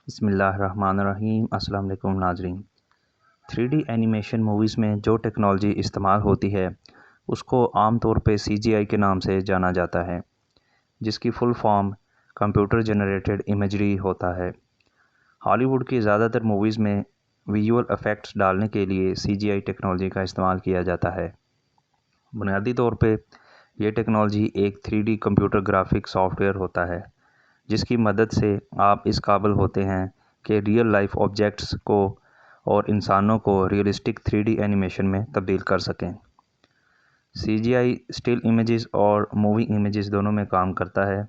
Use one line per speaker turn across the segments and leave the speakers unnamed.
بسم اللہ الرحمن الرحیم۔ السلام علیکم ناظرین۔ 3D اینیمیشن موویز میں جو ٹیکنالوجی استعمال ہوتی ہے اس کو عام طور پہ CGI کے نام سے جانا جاتا ہے، جس کی full form computer generated imagery ہوتا ہے۔ ہالی ووڈ کی زیادہ تر موویز میں ویژول ایفیکٹس ڈالنے کے لیے CGI ٹیکنالوجی کا استعمال کیا جاتا ہے۔ بنیادی طور پہ یہ ٹیکنالوجی ایک 3D computer graphic soft where ہوتا ہے، جس کی مدد سے آپ اس قابل ہوتے ہیں کہ ریئل لائف آبجیکٹس کو اور انسانوں کو ریئلسٹک 3D اینیمیشن میں تبدیل کر سکیں۔ CGI اسٹل امیجز اور مووی امیجز دونوں میں کام کرتا ہے۔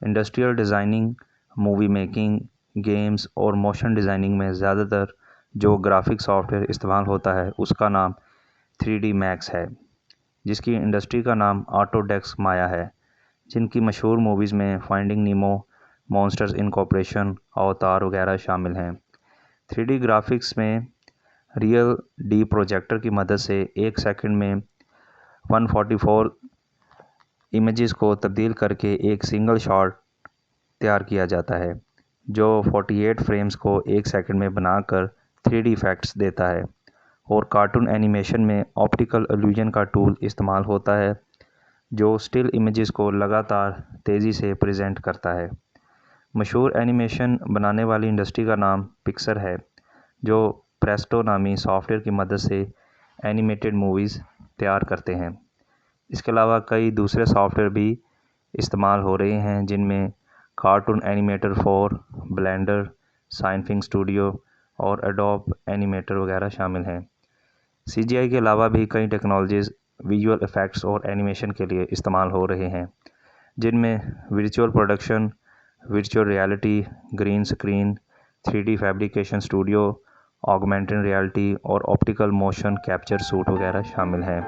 Industrial designing, movie making, games اور موشن ڈیزائننگ میں زیادہ تر جو گرافک سافٹ ویئر استعمال ہوتا ہے اس کا نام 3D میکس ہے، جس کی انڈسٹری کا نام آٹوڈیسک مایا ہے، جن کی مشہور موویز میں فائنڈنگ نیمو، مونسٹرز انکارپوریشن، اوتار وغیرہ شامل ہیں۔ 3D گرافکس میں ریئل ڈی پروجیکٹر کی مدد سے ایک سیکنڈ میں 144 امیجز کو تبدیل کر کے ایک سنگل شاٹ تیار کیا جاتا ہے، جو 48 فریمز کو ایک سیکنڈ میں بنا کر 3D ایفیکٹس دیتا ہے۔ اور کارٹون اینیمیشن میں آپٹیکل ایلیوژن کا ٹول استعمال ہوتا ہے، جو اسٹل امیجز کو لگاتار تیزی سے پریزنٹ کرتا ہے۔ مشہور اینیمیشن بنانے والی انڈسٹری کا نام پکسر ہے، جو پریسٹو نامی سافٹ ویئر کی مدد سے اینیمیٹڈ موویز تیار کرتے ہیں۔ اس کے علاوہ کئی دوسرے سافٹ ویئر بھی استعمال ہو رہے ہیں، جن میں کارٹون اینیمیٹر 4، بلینڈر، سائنفنگ اسٹوڈیو اور ایڈوب اینیمیٹر وغیرہ شامل ہیں۔ CGI کے علاوہ بھی کئی ٹیکنالوجیز ویژول ایفیکٹس اور اینیمیشن کے لیے استعمال ہو رہے ہیں، جن میں virtual production, virtual reality, green screen, 3D fabrication studio, augmented reality اور آپٹیکل موشن کیپچر سوٹ وغیرہ شامل ہیں۔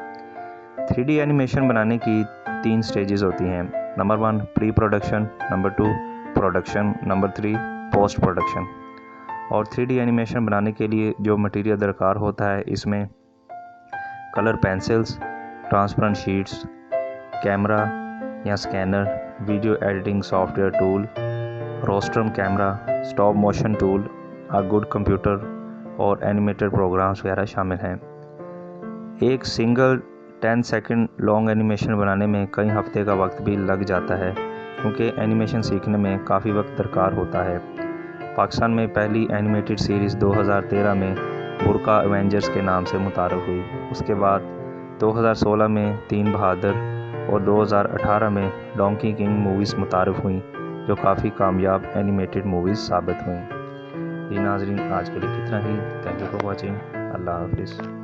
3D اینیمیشن بنانے کی 3 سٹیجز ہوتی ہیں: number 1 pre production, number 2 production, number 3 post production. اور 3D اینیمیشن بنانے کے لیے جو مٹیریل درکار ہوتا ہے اس میں colour pencils, transparent sheets, camera یا scanner, video editing software tool, rostrum camera, stop motion tool, good computer اور اینیمیٹر پروگرامز وغیرہ شامل ہیں۔ ایک سنگل 10 سیکنڈ لانگ اینیمیشن بنانے میں کئی ہفتے کا وقت بھی لگ جاتا ہے، کیونکہ اینیمیشن سیکھنے میں کافی وقت درکار ہوتا ہے۔ پاکستان میں پہلی اینیمیٹڈ سیریز 2013 میں برقع ایونجرز کے نام سے متعارف ہوئی۔ اس کے بعد 2016 میں تین بہادر اور 2018 میں ڈونکی کنگ موویز متعارف ہوئیں، جو کافی کامیاب اینیمیٹڈ موویز ثابت ہوئیں۔ ناظرین، آج کے لیے اتنا ہی۔ Thank you for watching. اللہ حافظ۔